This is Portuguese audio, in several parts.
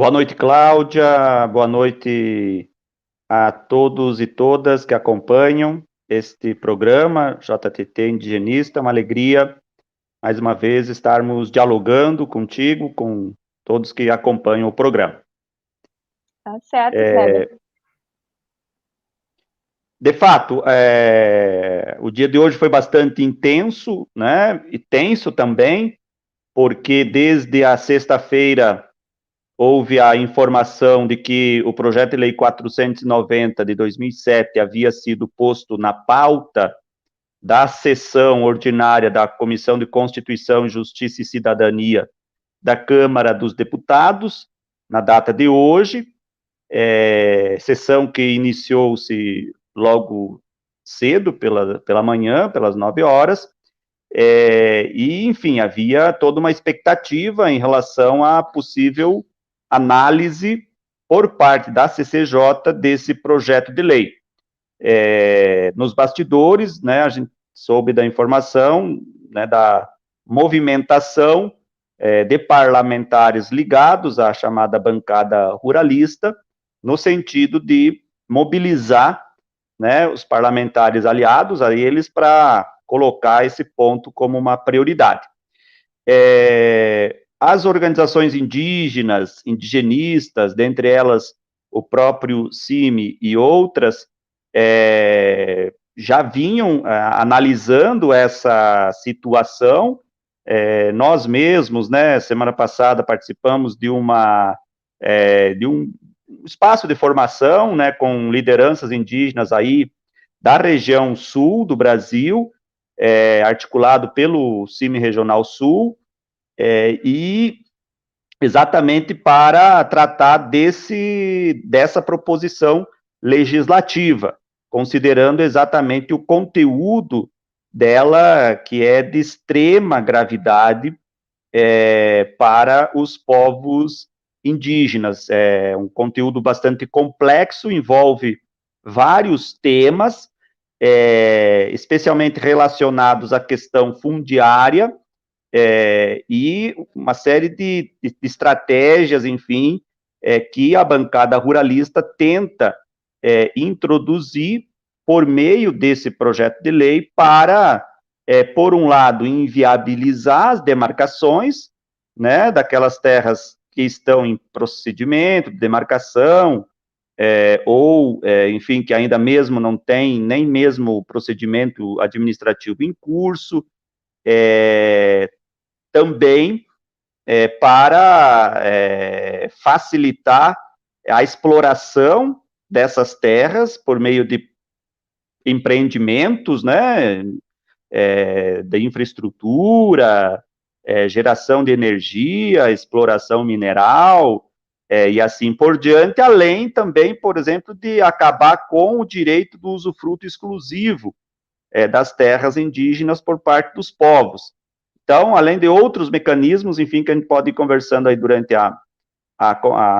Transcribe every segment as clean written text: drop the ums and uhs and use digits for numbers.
Boa noite, Cláudia. Boa noite a todos e todas que acompanham este programa JTT Indigenista. Uma alegria, mais uma vez, estarmos dialogando contigo, com todos que acompanham o programa. Tá certo, Kleber. De fato, o dia de hoje foi bastante intenso, né? E tenso também, porque desde a sexta-feira houve a informação de que o projeto de lei 490 de 2007 havia sido posto na pauta da sessão ordinária da Comissão de Constituição, Justiça e Cidadania da Câmara dos Deputados, na data de hoje, sessão que iniciou-se logo cedo, pela manhã, pelas 9 horas, e, enfim, havia toda uma expectativa em relação à possível análise por parte da CCJ desse projeto de lei. Nos bastidores, né, a gente soube da informação, né, da movimentação de parlamentares ligados à chamada bancada ruralista, no sentido de mobilizar, né, os parlamentares aliados a eles para colocar esse ponto como uma prioridade. As organizações indígenas, indigenistas, dentre elas o próprio CIMI e outras, já vinham analisando essa situação. Nós mesmos, né, semana passada participamos de um espaço de formação, né, com lideranças indígenas aí da região sul do Brasil, articulado pelo CIMI Regional Sul, e exatamente para tratar dessa proposição legislativa, considerando exatamente o conteúdo dela, que é de extrema gravidade para os povos indígenas. É um conteúdo bastante complexo, envolve vários temas, especialmente relacionados à questão fundiária, e uma série de estratégias, enfim, que a bancada ruralista tenta introduzir por meio desse projeto de lei para, por um lado, inviabilizar as demarcações, né, daquelas terras que estão em procedimento de demarcação, enfim, que ainda mesmo não tem nem mesmo o procedimento administrativo em curso, também para facilitar a exploração dessas terras por meio de empreendimentos, né, de infraestrutura, geração de energia, exploração mineral, e assim por diante, além também, por exemplo, de acabar com o direito do usufruto exclusivo das terras indígenas por parte dos povos. Então, além de outros mecanismos, enfim, que a gente pode ir conversando aí durante a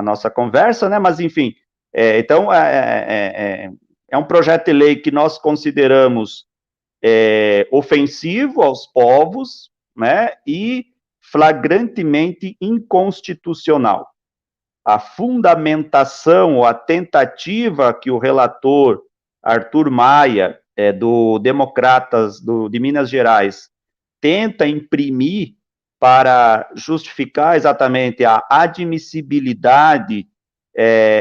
nossa conversa, né, mas, enfim, então, é um projeto de lei que nós consideramos ofensivo aos povos, né, e flagrantemente inconstitucional. A fundamentação ou a tentativa que o relator Arthur Maia, do Democratas de Minas Gerais, tenta imprimir para justificar exatamente a admissibilidade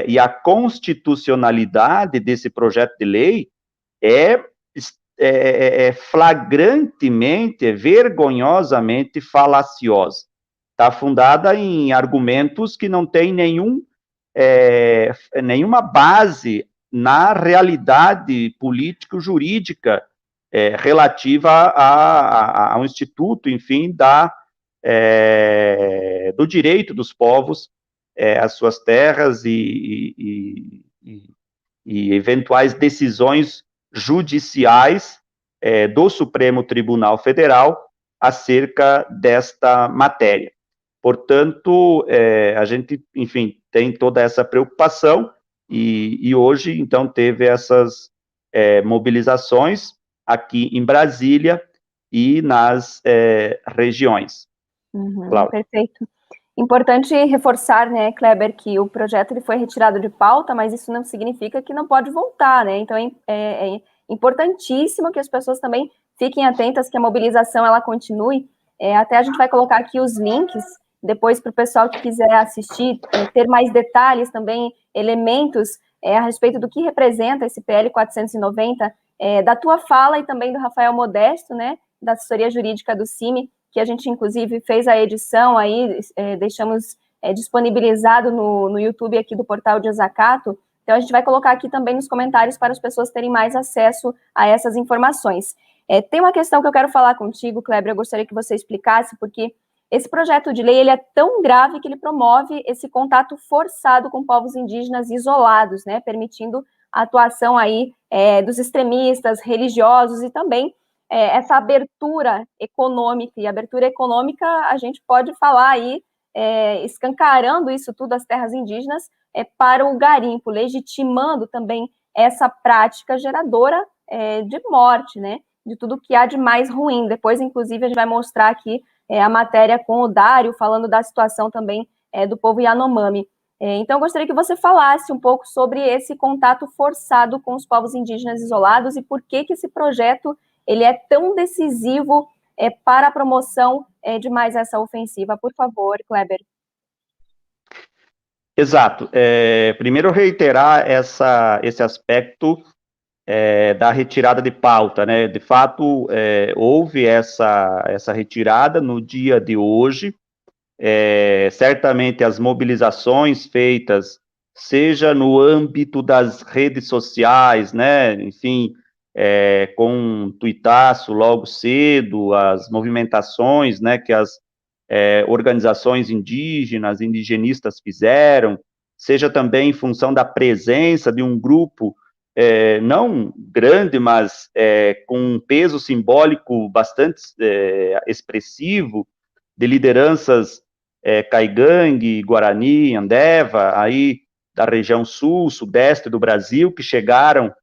e a constitucionalidade desse projeto de lei flagrantemente, vergonhosamente falaciosa. Está fundada em argumentos que não têm nenhuma base na realidade político-jurídica relativa ao instituto, enfim, do direito dos povos às suas terras e eventuais decisões judiciais do Supremo Tribunal Federal acerca desta matéria. Portanto, a gente, enfim, tem toda essa preocupação e hoje, então, teve essas mobilizações aqui em Brasília e nas regiões. Perfeito. Importante reforçar, né, Kleber, que o projeto ele foi retirado de pauta, mas isso não significa que não pode voltar, né? Então é importantíssimo que as pessoas também fiquem atentas, que a mobilização ela continue. Até a gente vai colocar aqui os links depois para o pessoal que quiser assistir, ter mais detalhes também, elementos a respeito do que representa esse PL 490, da tua fala e também do Rafael Modesto, né, da assessoria jurídica do CIMI, que a gente, inclusive, fez a edição aí, deixamos disponibilizado no YouTube aqui do Portal de Desacato. Então, a gente vai colocar aqui também nos comentários para as pessoas terem mais acesso a essas informações. Tem uma questão que eu quero falar contigo, Kleber, eu gostaria que você explicasse, porque esse projeto de lei ele é tão grave que ele promove esse contato forçado com povos indígenas isolados, né, permitindo a atuação aí dos extremistas religiosos e também essa abertura econômica, e abertura econômica a gente pode falar aí, escancarando isso tudo, as terras indígenas, para o garimpo, legitimando também essa prática geradora de morte, né, de tudo que há de mais ruim. Depois, inclusive, a gente vai mostrar aqui a matéria com o Dário, falando da situação também do povo Yanomami. Então, eu gostaria que você falasse um pouco sobre esse contato forçado com os povos indígenas isolados e por que esse projeto ele é tão decisivo para a promoção de mais essa ofensiva. Por favor, Kleber. Exato. Primeiro, reiterar esse aspecto da retirada de pauta, né? De fato, houve essa retirada no dia de hoje. Certamente as mobilizações feitas, seja no âmbito das redes sociais, né? Enfim, com um tuitaço logo cedo, as movimentações, né, que as organizações indígenas, indigenistas fizeram, seja também em função da presença de um grupo não grande, mas com um peso simbólico bastante expressivo, de lideranças Caigangue, Guarani, Andeva, aí da região sul, sudeste do Brasil, que chegaram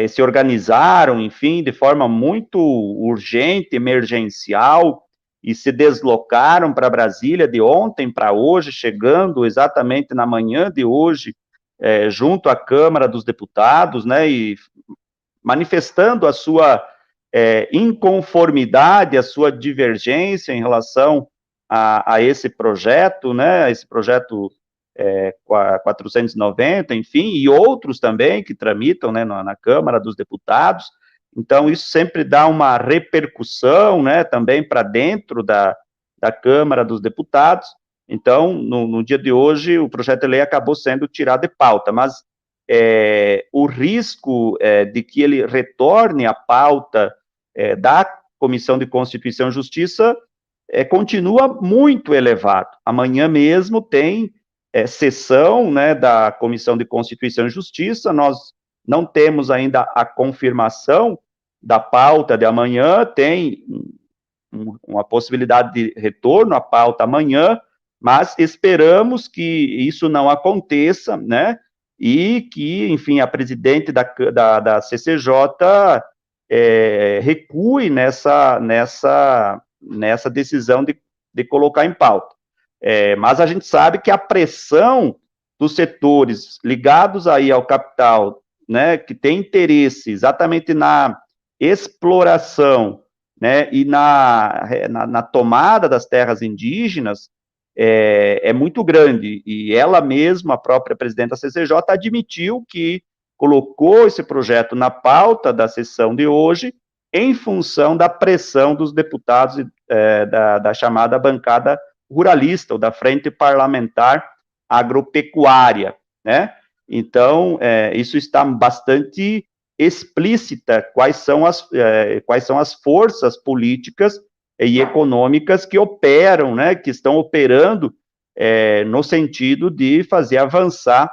se organizaram, enfim, de forma muito urgente, emergencial, e se deslocaram para Brasília de ontem para hoje, chegando exatamente na manhã de hoje, junto à Câmara dos Deputados, né, e manifestando a sua inconformidade, a sua divergência em relação a esse projeto, né, esse projeto 490, enfim, e outros também que tramitam, né, na Câmara dos Deputados. Então, isso sempre dá uma repercussão, né, também para dentro da Câmara dos Deputados. Então, no dia de hoje, o projeto de lei acabou sendo tirado de pauta, mas o risco de que ele retorne à pauta da Comissão de Constituição e Justiça continua muito elevado. Amanhã mesmo tem sessão, né, da Comissão de Constituição e Justiça, nós não temos ainda a confirmação da pauta de amanhã, tem uma possibilidade de retorno à pauta amanhã, mas esperamos que isso não aconteça, né, e que, enfim, a presidente da CCJ recue nessa decisão de colocar em pauta. Mas a gente sabe que a pressão dos setores ligados aí ao capital, né, que tem interesse exatamente na exploração, né, e na tomada das terras indígenas, é muito grande, e ela mesma, a própria presidente da CCJ, admitiu que colocou esse projeto na pauta da sessão de hoje, em função da pressão dos deputados da chamada bancada ruralista, ou da Frente Parlamentar Agropecuária, né? Então, isso está bastante explícita quais são as forças políticas e econômicas que operam, né, que estão operando no sentido de fazer avançar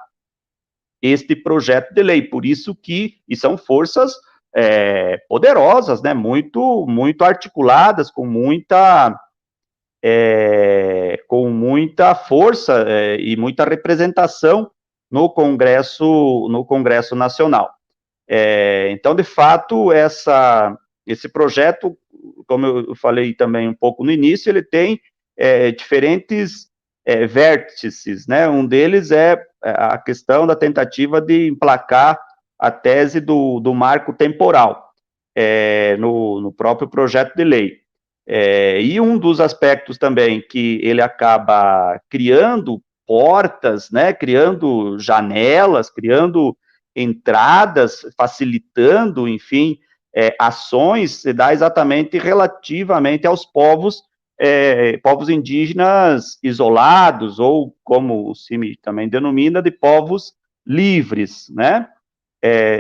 este projeto de lei. Por isso que, e são forças poderosas, né, muito articuladas, com muita força e muita representação no Congresso Nacional. Então, de fato, esse projeto, como eu falei também um pouco no início, ele tem diferentes vértices, né? Um deles é a questão da tentativa de emplacar a tese do marco temporal no próprio projeto de lei. E um dos aspectos também que ele acaba criando portas, né, criando janelas, criando entradas, facilitando, enfim, ações, se dá exatamente relativamente aos povos indígenas isolados, ou como o CIMI também denomina, de povos livres, né?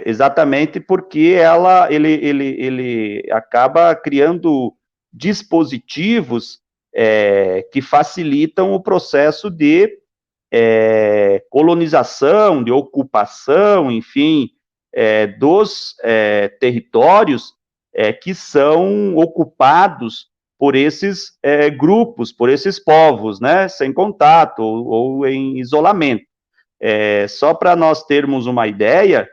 Exatamente porque ele acaba criando dispositivos que facilitam o processo de colonização, de ocupação, enfim, dos territórios que são ocupados por esses grupos, por esses povos, né, sem contato ou em isolamento. Só para nós termos uma ideia,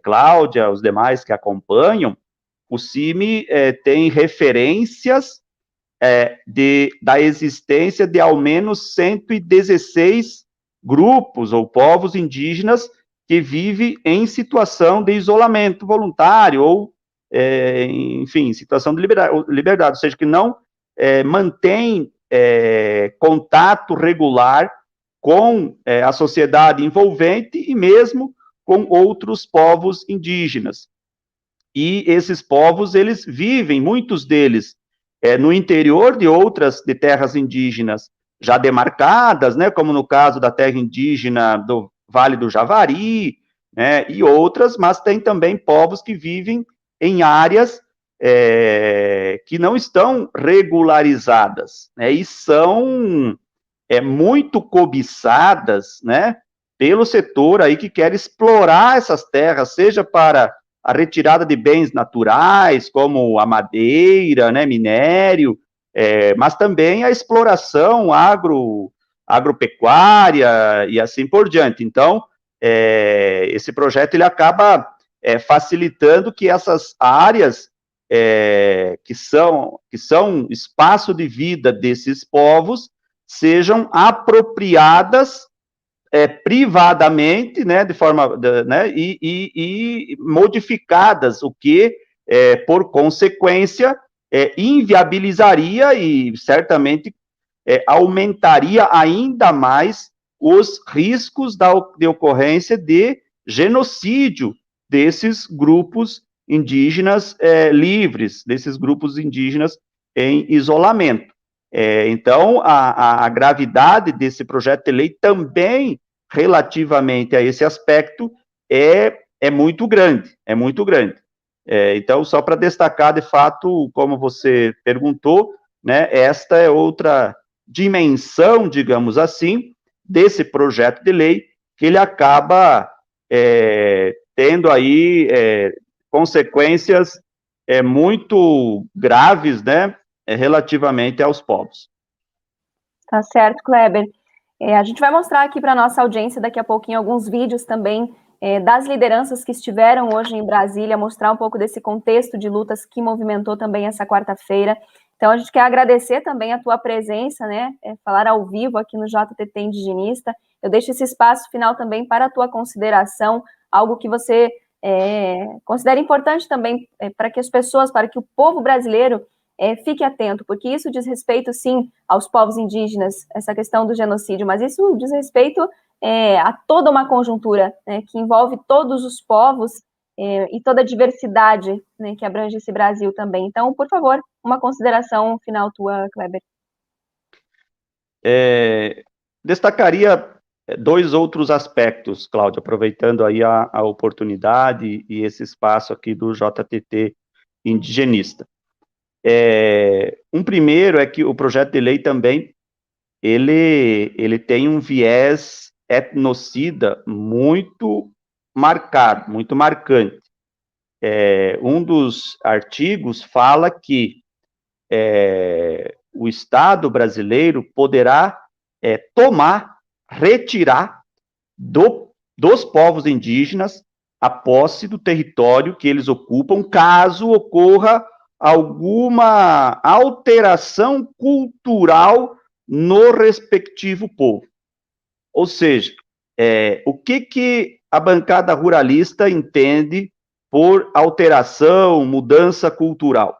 Cláudia, os demais que acompanham, o CIMI tem referências da existência de ao menos 116 grupos ou povos indígenas que vivem em situação de isolamento voluntário ou, enfim, situação de liberdade, ou seja, que não mantém contato regular com a sociedade envolvente e mesmo com outros povos indígenas. E esses povos, eles vivem, muitos deles, no interior de terras indígenas já demarcadas, né, como no caso da terra indígena do Vale do Javari, né, e outras, mas tem também povos que vivem em áreas que não estão regularizadas, né, e são muito cobiçadas, né, pelo setor aí que quer explorar essas terras, seja para a retirada de bens naturais, como a madeira, né, minério, mas também a exploração agropecuária e assim por diante. Então, esse projeto ele acaba facilitando que essas áreas que são espaço de vida desses povos sejam apropriadas privadamente, né, de forma, né, e modificadas, o que, por consequência, inviabilizaria e certamente aumentaria ainda mais os riscos de ocorrência de genocídio desses grupos indígenas livres, desses grupos indígenas em isolamento. Então, a gravidade desse projeto de lei também, relativamente a esse aspecto, é muito grande, é muito grande. Então, só para destacar, de fato, como você perguntou, né, esta é outra dimensão, digamos assim, desse projeto de lei, que ele acaba tendo aí consequências muito graves, né, relativamente aos povos. Tá certo, Kleber. A gente vai mostrar aqui para a nossa audiência daqui a pouquinho alguns vídeos também das lideranças que estiveram hoje em Brasília, mostrar um pouco desse contexto de lutas que movimentou também essa quarta-feira. Então, a gente quer agradecer também a tua presença, né, falar ao vivo aqui no JTT Indigenista. Eu deixo esse espaço final também para a tua consideração, algo que você considera importante também para que as pessoas, para que o povo brasileiro fique atento, porque isso diz respeito, sim, aos povos indígenas, essa questão do genocídio, mas isso diz respeito a toda uma conjuntura, né, que envolve todos os povos e toda a diversidade, né, que abrange esse Brasil também. Então, por favor, uma consideração final tua, Kleber. Destacaria dois outros aspectos, Cláudia, aproveitando aí a oportunidade e esse espaço aqui do JTT Indigenista. Um primeiro é que o projeto de lei também, ele tem um viés etnocida muito marcado, muito marcante. Um dos artigos fala que o Estado brasileiro poderá retirar dos povos indígenas a posse do território que eles ocupam, caso ocorra alguma alteração cultural no respectivo povo. Ou seja, o que a bancada ruralista entende por alteração, mudança cultural?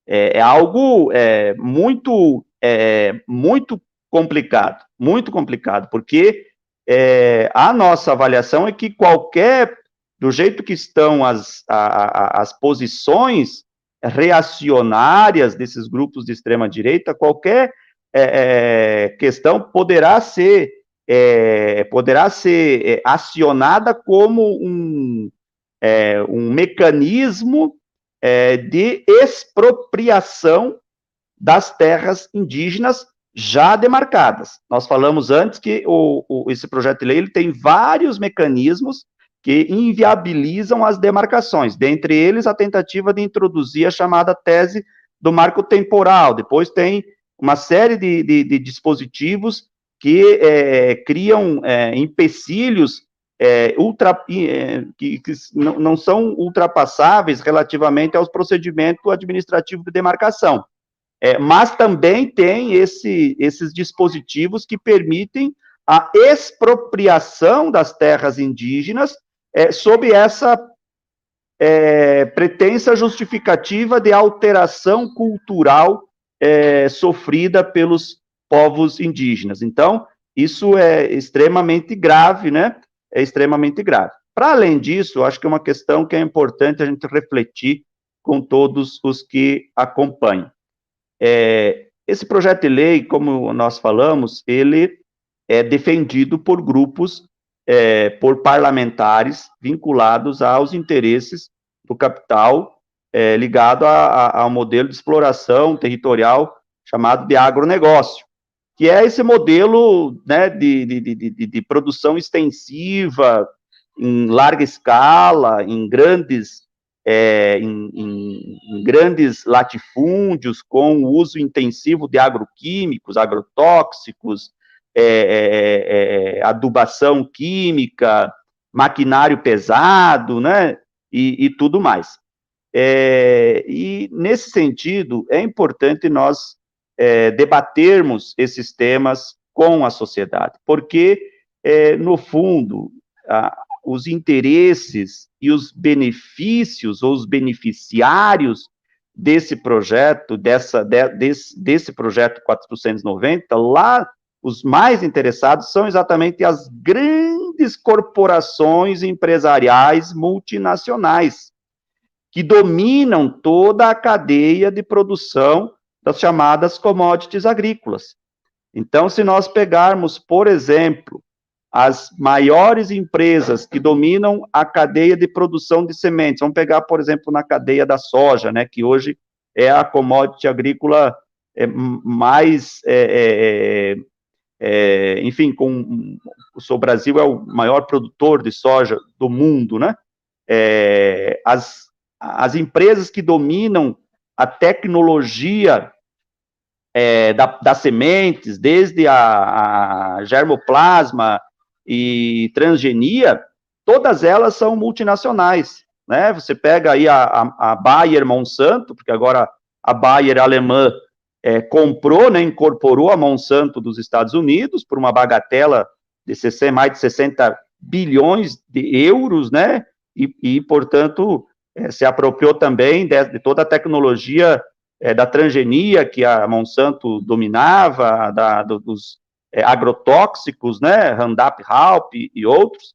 É algo muito complicado, porque a nossa avaliação é que do jeito que estão as posições reacionárias desses grupos de extrema-direita, qualquer questão poderá ser acionada como um mecanismo de expropriação das terras indígenas já demarcadas. Nós falamos antes que esse projeto de lei ele tem vários mecanismos que inviabilizam as demarcações, dentre eles a tentativa de introduzir a chamada tese do marco temporal, depois tem uma série de dispositivos que criam empecilhos que não são ultrapassáveis relativamente aos procedimentos administrativos de demarcação. Mas também tem esses dispositivos que permitem a expropriação das terras indígenas sob essa pretensa justificativa de alteração cultural sofrida pelos povos indígenas. Então, isso é extremamente grave, né? É extremamente grave. Para além disso, acho que é uma questão que é importante a gente refletir com todos os que acompanham. Esse projeto de lei, como nós falamos, ele é defendido por grupos, por parlamentares vinculados aos interesses do capital ligado ao modelo de exploração territorial chamado de agronegócio, que é esse modelo, né, de produção extensiva, em larga escala, em grandes latifúndios, com o uso intensivo de agroquímicos, agrotóxicos, adubação química, maquinário pesado, né, e tudo mais. E, nesse sentido, é importante nós debatermos esses temas com a sociedade, porque, no fundo, os interesses e os benefícios ou os beneficiários desse projeto, desse projeto 490, lá, os mais interessados são exatamente as grandes corporações empresariais multinacionais, que dominam toda a cadeia de produção das chamadas commodities agrícolas. Então, se nós pegarmos, por exemplo, as maiores empresas que dominam a cadeia de produção de sementes, vamos pegar, por exemplo, na cadeia da soja, né, que hoje é a commodity agrícola mais, enfim, o Brasil é o maior produtor de soja do mundo, né? As empresas que dominam a tecnologia das sementes, desde a germoplasma e transgenia, todas elas são multinacionais, né? Você pega aí a Bayer Monsanto, porque agora a Bayer alemã comprou, né, incorporou a Monsanto dos Estados Unidos por uma bagatela de mais de 60 bilhões de euros, né? E portanto, se apropriou também de toda a tecnologia da transgenia que a Monsanto dominava, dos agrotóxicos, né, Roundup, Halp e outros,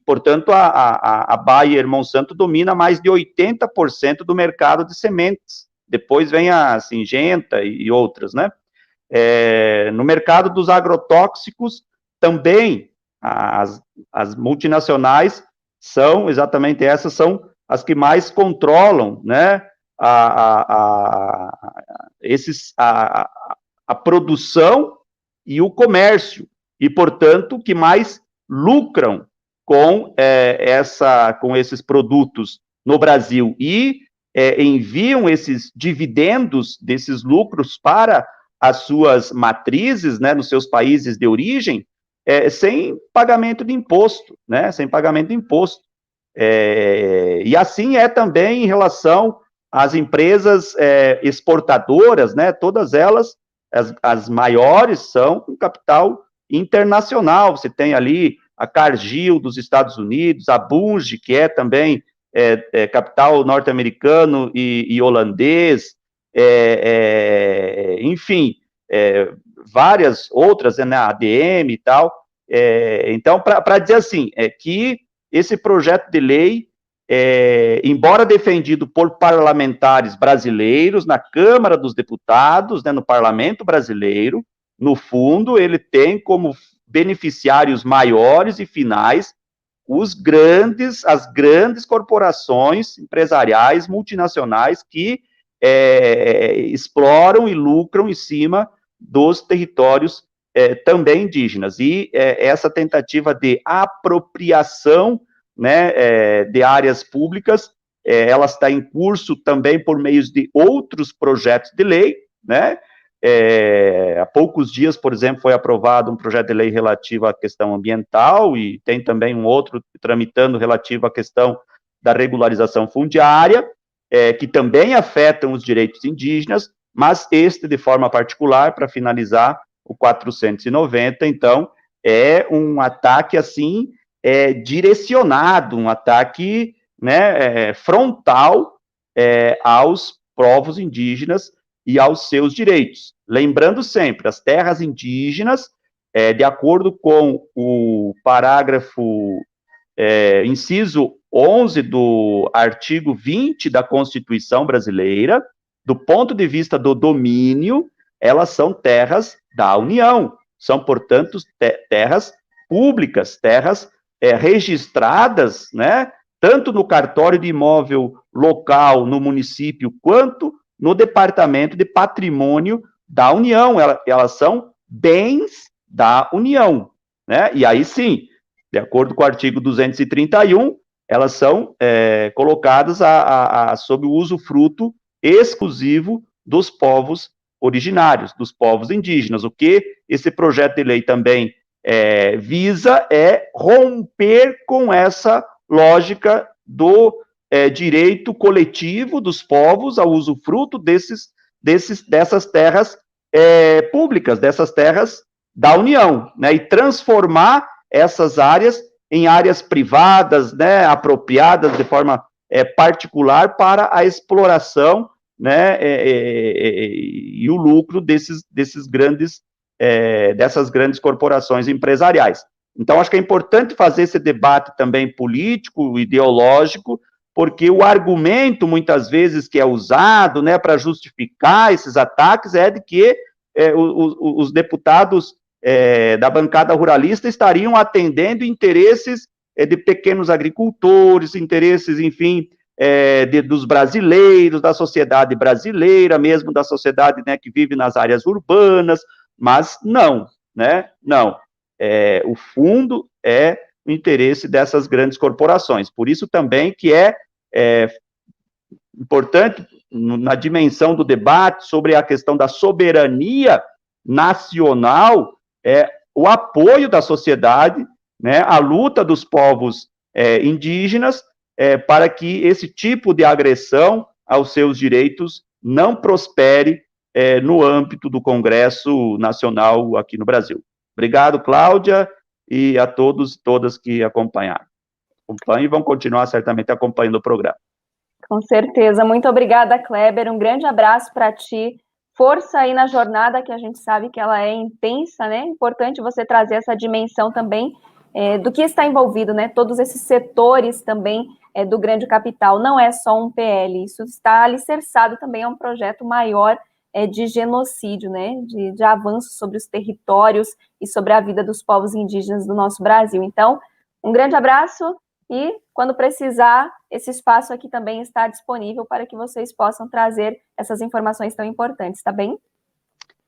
portanto, a Bayer Monsanto domina mais de 80% do mercado de sementes. Depois vem a Syngenta e outras, né? No mercado dos agrotóxicos, também as multinacionais são exatamente essas, são as que mais controlam, né, a produção e o comércio, e, portanto, que mais lucram com esses produtos no Brasil, e enviam esses dividendos desses lucros para as suas matrizes, né, nos seus países de origem, sem pagamento de imposto, né, sem pagamento de imposto. E assim é também em relação as empresas exportadoras, né, todas elas, as maiores, são com capital internacional. Você tem ali a Cargill dos Estados Unidos, a Bunge, que é também capital norte-americano e holandês, enfim, várias outras, né, a ADM e tal. Então, para dizer assim, que esse projeto de lei, embora defendido por parlamentares brasileiros na Câmara dos Deputados, né, no Parlamento brasileiro, no fundo, ele tem como beneficiários maiores e finais as grandes corporações empresariais multinacionais que exploram e lucram em cima dos territórios também indígenas. E essa tentativa de apropriação, né, de áreas públicas, ela está em curso também por meio de outros projetos de lei, né? Há poucos dias, por exemplo, foi aprovado um projeto de lei relativo à questão ambiental, e tem também um outro tramitando relativo à questão da regularização fundiária, que também afetam os direitos indígenas, mas este, de forma particular, para finalizar, o 490, então, é um ataque, assim, direcionado, um ataque, né, frontal aos povos indígenas e aos seus direitos. Lembrando sempre, as terras indígenas, de acordo com o parágrafo, inciso 11 do artigo 20 da Constituição brasileira, do ponto de vista do domínio, elas são terras da União, são, portanto, terras públicas, terras registradas, né, tanto no cartório de imóvel local, no município, quanto no Departamento de Patrimônio da União. Elas são bens da União, né? E aí sim, de acordo com o artigo 231, elas são colocadas sob o usufruto exclusivo dos povos originários, dos povos indígenas. O que esse projeto de lei também visa é romper com essa lógica do direito coletivo dos povos ao usufruto dessas terras públicas, dessas terras da União, né, e transformar essas áreas em áreas privadas, né, apropriadas de forma particular para a exploração, né, e o lucro dessas grandes corporações empresariais. Então, acho que é importante fazer esse debate também político, ideológico, porque o argumento, muitas vezes, que é usado, né, para justificar esses ataques é de que os deputados da bancada ruralista estariam atendendo interesses de pequenos agricultores, interesses, enfim, dos brasileiros, da sociedade brasileira, mesmo da sociedade, né, que vive nas áreas urbanas, mas não, né, não. O fundo é o interesse dessas grandes corporações. Por isso também que é importante, na dimensão do debate sobre a questão da soberania nacional, o apoio da sociedade, né, a luta dos povos indígenas, para que esse tipo de agressão aos seus direitos não prospere no âmbito do Congresso Nacional aqui no Brasil. Obrigado, Cláudia, e a todos e todas que acompanharam. Acompanhem e vão continuar certamente acompanhando o programa. Com certeza. Muito obrigada, Kleber. Um grande abraço para ti. Força aí na jornada, que a gente sabe que ela é intensa, né? Importante você trazer essa dimensão também do que está envolvido, né? Todos esses setores também do grande capital. Não é só um PL, isso está alicerçado também a um projeto maior de genocídio, né? De avanço sobre os territórios e sobre a vida dos povos indígenas do nosso Brasil. Então, um grande abraço e, quando precisar, esse espaço aqui também está disponível para que vocês possam trazer essas informações tão importantes, tá bem?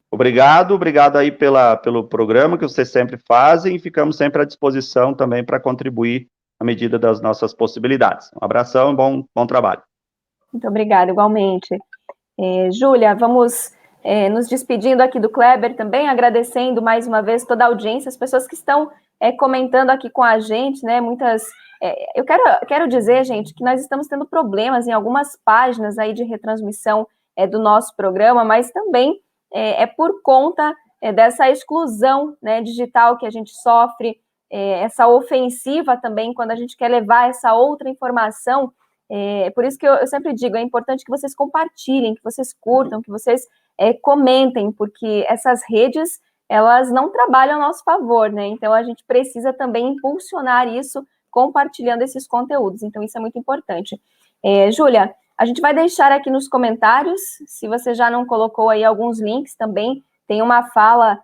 Obrigado aí pelo programa que vocês sempre fazem, e ficamos sempre à disposição também para contribuir à medida das nossas possibilidades. Um abração e bom trabalho. Muito obrigada, igualmente. Júlia, vamos nos despedindo aqui do Kleber também, agradecendo mais uma vez toda a audiência, as pessoas que estão comentando aqui com a gente, né, eu quero dizer, gente, que nós estamos tendo problemas em algumas páginas aí de retransmissão do nosso programa, mas também é por conta dessa exclusão, né, digital que a gente sofre, essa ofensiva também, quando a gente quer levar essa outra informação. Por isso que eu sempre digo, é importante que vocês compartilhem, que vocês curtam, que vocês comentem, porque essas redes, elas não trabalham a nosso favor, né? Então, a gente precisa também impulsionar isso, compartilhando esses conteúdos. Então, isso é muito importante. Júlia, a gente vai deixar aqui nos comentários, se você já não colocou aí alguns links também, tem uma fala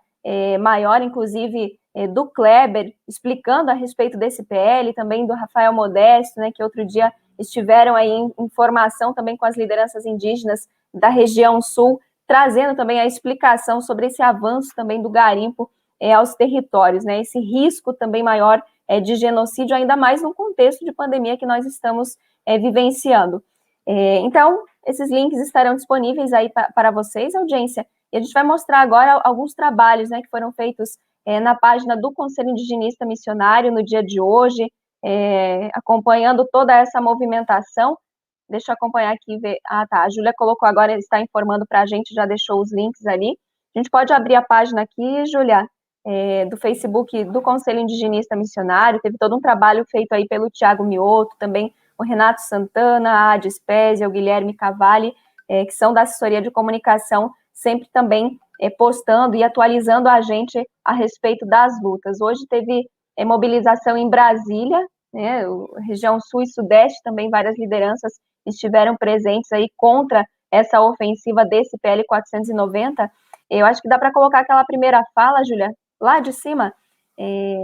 maior, inclusive, do Kleber, explicando a respeito desse PL, também do Rafael Modesto, né, que outro dia estiveram aí em formação também com as lideranças indígenas da região sul, trazendo também a explicação sobre esse avanço também do garimpo aos territórios, né, esse risco também maior de genocídio, ainda mais no contexto de pandemia que nós estamos vivenciando. Então, esses links estarão disponíveis aí para vocês, audiência, e a gente vai mostrar agora alguns trabalhos, né, que foram feitos na página do Conselho Indigenista Missionário no dia de hoje, acompanhando toda essa movimentação. Deixa eu acompanhar aqui e ver. Ah, tá, a Júlia colocou agora, está informando para a gente, já deixou os links ali. A gente pode abrir a página aqui, Júlia, do Facebook do Conselho Indigenista Missionário, teve todo um trabalho feito aí pelo Tiago Mioto, também o Renato Santana, a Adi Spezia, o Guilherme Cavalli, que são da assessoria de comunicação, sempre também postando e atualizando a gente a respeito das lutas. Hoje teve mobilização em Brasília, né, região sul e sudeste, também várias lideranças estiveram presentes aí contra essa ofensiva desse PL 490. Eu acho que dá para colocar aquela primeira fala, Júlia, lá de cima,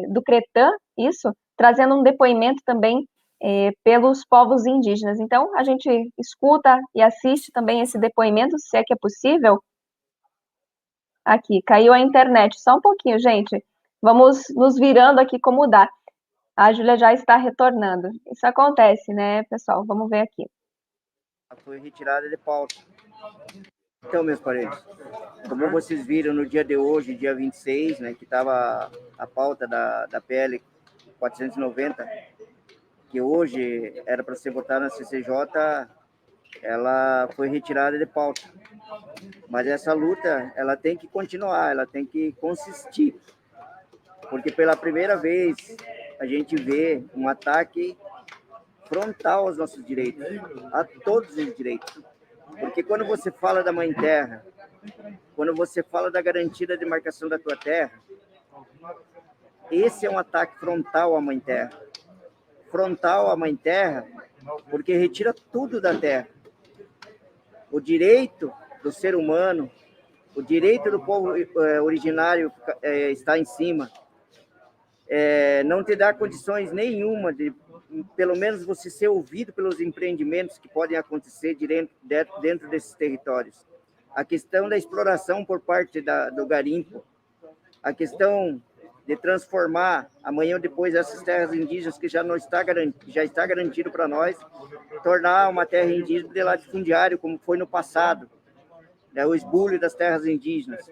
do Cretan, isso, trazendo um depoimento também pelos povos indígenas. Então, a gente escuta e assiste também esse depoimento, se é que é possível. Aqui, caiu a internet, só um pouquinho, gente. Vamos nos virando aqui como dá. A Júlia já está retornando. Isso acontece, né, pessoal? Vamos ver aqui. Foi retirada de pauta. Então, meus parentes, como vocês viram no dia de hoje, dia 26, né, que estava a pauta da PL 490, que hoje era para ser votada na CCJ, ela foi retirada de pauta. Mas essa luta, ela tem que continuar, ela tem que consistir. Porque pela primeira vez a gente vê um ataque frontal aos nossos direitos, a todos os direitos. Porque quando você fala da Mãe Terra, quando você fala da garantia da demarcação da tua terra, esse é um ataque frontal à Mãe Terra. Frontal à Mãe Terra, porque retira tudo da terra. O direito do ser humano, o direito do povo originário está em cima. Não te dá condições nenhuma de, pelo menos, você ser ouvido pelos empreendimentos que podem acontecer dentro desses territórios. A questão da exploração por parte do garimpo, a questão de transformar amanhã ou depois essas terras indígenas que já está garantido para nós, tornar uma terra indígena de latifundiário, como foi no passado, né, o esbulho das terras indígenas,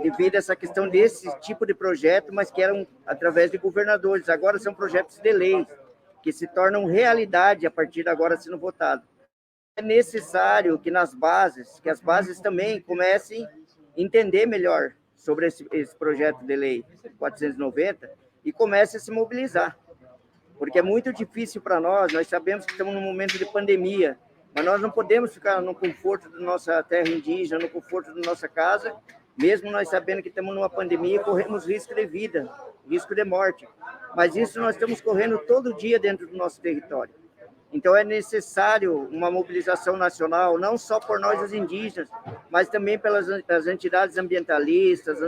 devido a essa questão desse tipo de projeto, mas que eram através de governadores. Agora são projetos de lei, que se tornam realidade a partir de agora sendo votado. É necessário que as bases também comecem a entender melhor sobre esse projeto de lei 490 e comecem a se mobilizar. Porque é muito difícil para nós sabemos que estamos num momento de pandemia, mas nós não podemos ficar no conforto da nossa terra indígena, no conforto da nossa casa, mesmo nós sabendo que estamos numa pandemia e corremos risco de vida, risco de morte. Mas isso nós estamos correndo todo dia dentro do nosso território. Então é necessário uma mobilização nacional, não só por nós os indígenas, mas também pelas entidades ambientalistas,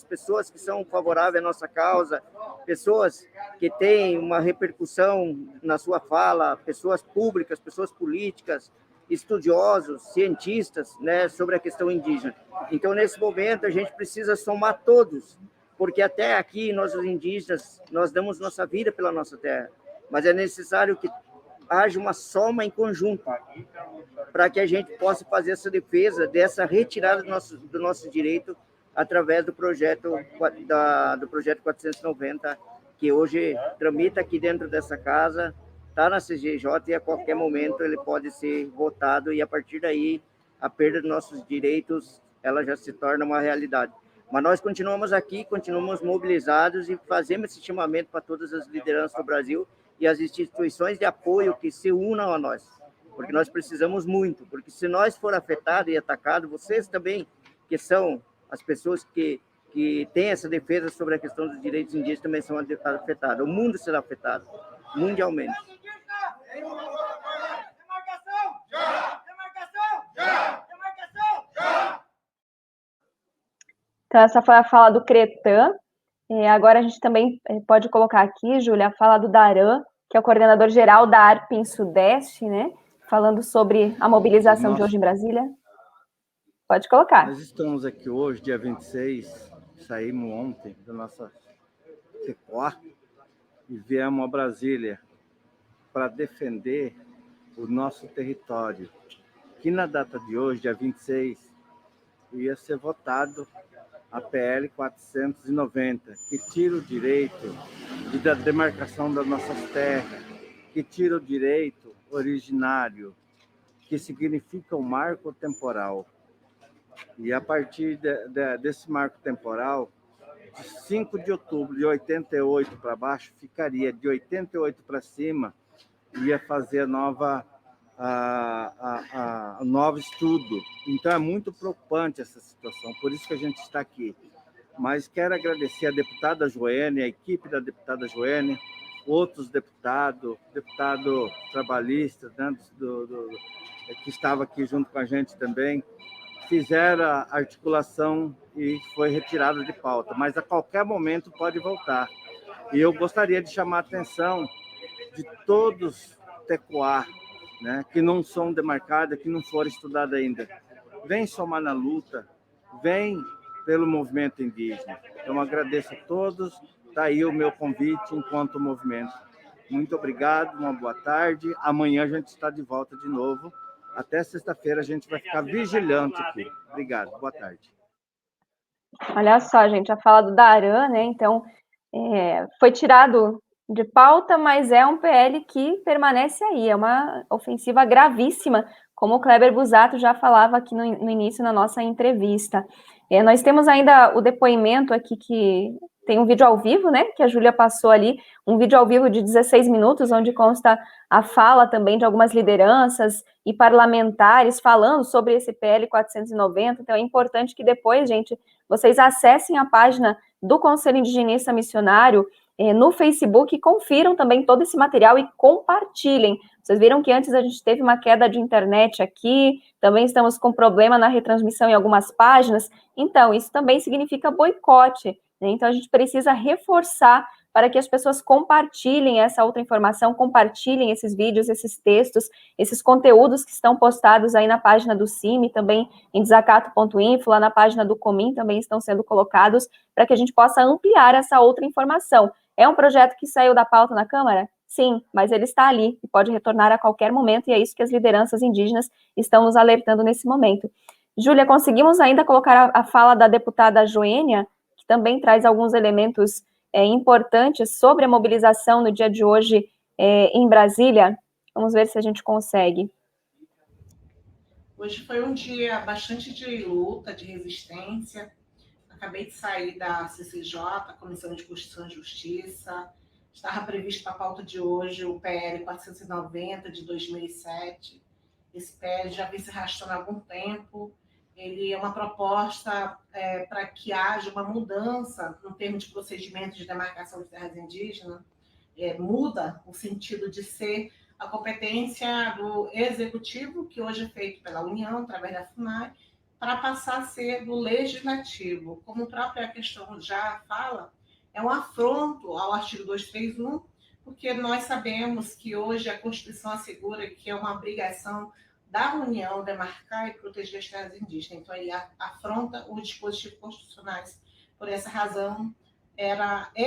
pessoas que são favoráveis à nossa causa, pessoas que têm uma repercussão na sua fala, pessoas públicas, pessoas políticas, estudiosos, cientistas, né, sobre a questão indígena. Então, nesse momento, a gente precisa somar todos, porque até aqui, nós os indígenas, nós damos nossa vida pela nossa terra, mas é necessário que haja uma soma em conjunto para que a gente possa fazer essa defesa dessa retirada do nosso direito através do projeto, do projeto 490, que hoje tramita aqui dentro dessa casa, está na CGJ e a qualquer momento ele pode ser votado e a partir daí a perda dos nossos direitos ela já se torna uma realidade. Mas nós continuamos aqui, continuamos mobilizados e fazemos esse chamamento para todas as lideranças do Brasil e as instituições de apoio que se unam a nós, porque nós precisamos muito, porque se nós for afetado e atacado, vocês também, que são as pessoas que têm essa defesa sobre a questão dos direitos indígenas, também são afetados. O mundo será afetado, mundialmente. Então, essa foi a fala do Cretan. Agora a gente também pode colocar aqui, Júlia, a fala do Daran, que é o coordenador geral da ARPIN Sudeste, né? Falando sobre a mobilização de hoje em Brasília. Pode colocar. Nós estamos aqui hoje, dia 26, saímos ontem da nossa TECOA e viemos a Brasília para defender o nosso território, que na data de hoje, dia 26, ia ser votado a PL 490, que tira o direito da demarcação das nossas terras, que tira o direito originário, que significa um marco temporal. E a partir desse marco temporal, de 5 de outubro de 88 para baixo, ficaria de 88 para cima, ia fazer a novo estudo. Então, é muito preocupante essa situação, por isso que a gente está aqui. Mas quero agradecer a deputada Joênia, a equipe da deputada Joênia, outros deputado trabalhista, né, que estava aqui junto com a gente também, fizeram a articulação e foi retirado de pauta, mas a qualquer momento pode voltar. E eu gostaria de chamar a atenção de todos TECOA, né, que não são demarcadas, que não foram estudadas ainda. Vem somar na luta, vem pelo movimento indígena. Então, agradeço a todos. Está aí o meu convite enquanto movimento. Muito obrigado, uma boa tarde. Amanhã a gente está de volta de novo. Até sexta-feira a gente vai ficar vigilante aqui. Obrigado, boa tarde. Olha só, gente, a fala do Daran, né? Então, foi tirado de pauta, mas é um PL que permanece aí, é uma ofensiva gravíssima, como o Kleber Busato já falava aqui no início na nossa entrevista. Nós temos ainda o depoimento aqui que tem um vídeo ao vivo, né, que a Júlia passou ali, um vídeo ao vivo de 16 minutos, onde consta a fala também de algumas lideranças e parlamentares falando sobre esse PL 490, então é importante que depois, gente, vocês acessem a página do Conselho Indigenista Missionário no Facebook e confiram também todo esse material e compartilhem. Vocês viram que antes a gente teve uma queda de internet aqui, também estamos com problema na retransmissão em algumas páginas, então isso também significa boicote, né? Então a gente precisa reforçar para que as pessoas compartilhem essa outra informação, compartilhem esses vídeos, esses textos, esses conteúdos que estão postados aí na página do CIMI, também em desacato.info, lá na página do Comim também estão sendo colocados, para que a gente possa ampliar essa outra informação. É um projeto que saiu da pauta na Câmara? Sim, mas ele está ali e pode retornar a qualquer momento, e é isso que as lideranças indígenas estão nos alertando nesse momento. Júlia, conseguimos ainda colocar a fala da deputada Joênia, que também traz alguns elementos importantes sobre a mobilização no dia de hoje em Brasília? Vamos ver se a gente consegue. Hoje foi um dia bastante de luta, de resistência. Acabei de sair da CCJ, Comissão de Constituição e Justiça. Estava previsto para a pauta de hoje o PL 490 de 2007. Esse PL já vem se arrastando há algum tempo. Ele é uma proposta para que haja uma mudança no termo de procedimento de demarcação de terras indígenas. Muda o sentido de ser a competência do executivo, que hoje é feito pela União, através da FUNAI, para passar a ser do legislativo. Como a própria questão já fala, é um afronto ao artigo 231, porque nós sabemos que hoje a Constituição assegura que é uma obrigação da União demarcar e proteger as terras indígenas. Então, ele afronta os dispositivos constitucionais. Por essa razão, é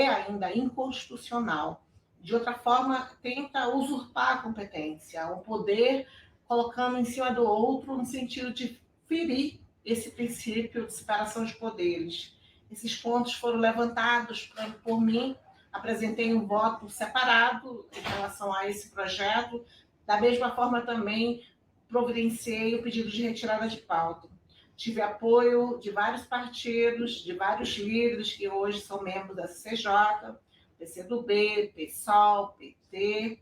ainda inconstitucional. De outra forma, tenta usurpar a competência, o poder colocando em cima do outro no sentido de ferir esse princípio de separação de poderes. Esses pontos foram levantados por mim, apresentei um voto separado em relação a esse projeto, da mesma forma também providenciei o pedido de retirada de pauta. Tive apoio de vários partidos, de vários líderes que hoje são membros da CCJ, PCdoB, PSOL, PT,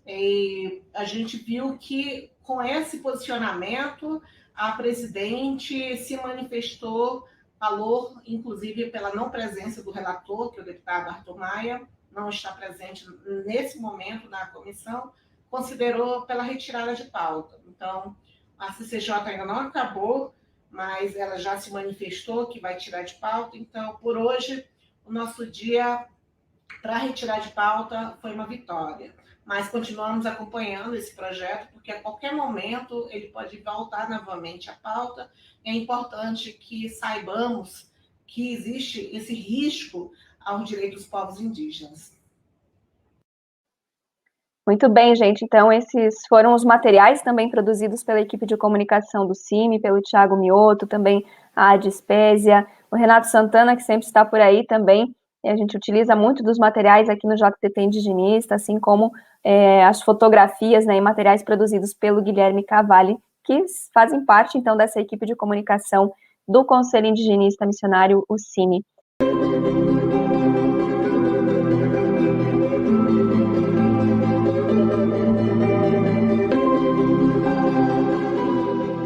e a gente viu que com esse posicionamento a presidente se manifestou, falou, inclusive, pela não presença do relator, que é o deputado Arthur Maia, não está presente nesse momento na comissão, considerou pela retirada de pauta. Então, a CCJ ainda não acabou, mas ela já se manifestou que vai tirar de pauta. Então, por hoje, o nosso dia para retirar de pauta foi uma vitória. Mas continuamos acompanhando esse projeto, porque a qualquer momento ele pode voltar novamente à pauta. É importante que saibamos que existe esse risco aos direitos dos povos indígenas. Muito bem, gente. Então, esses foram os materiais também produzidos pela equipe de comunicação do CIMI, pelo Thiago Mioto, também a Adispésia, o Renato Santana, que sempre está por aí também. E a gente utiliza muito dos materiais aqui no JTT Indigenista, assim como as fotografias, né, e materiais produzidos pelo Guilherme Cavalli, que fazem parte, então, dessa equipe de comunicação do Conselho Indigenista Missionário, o CIMI.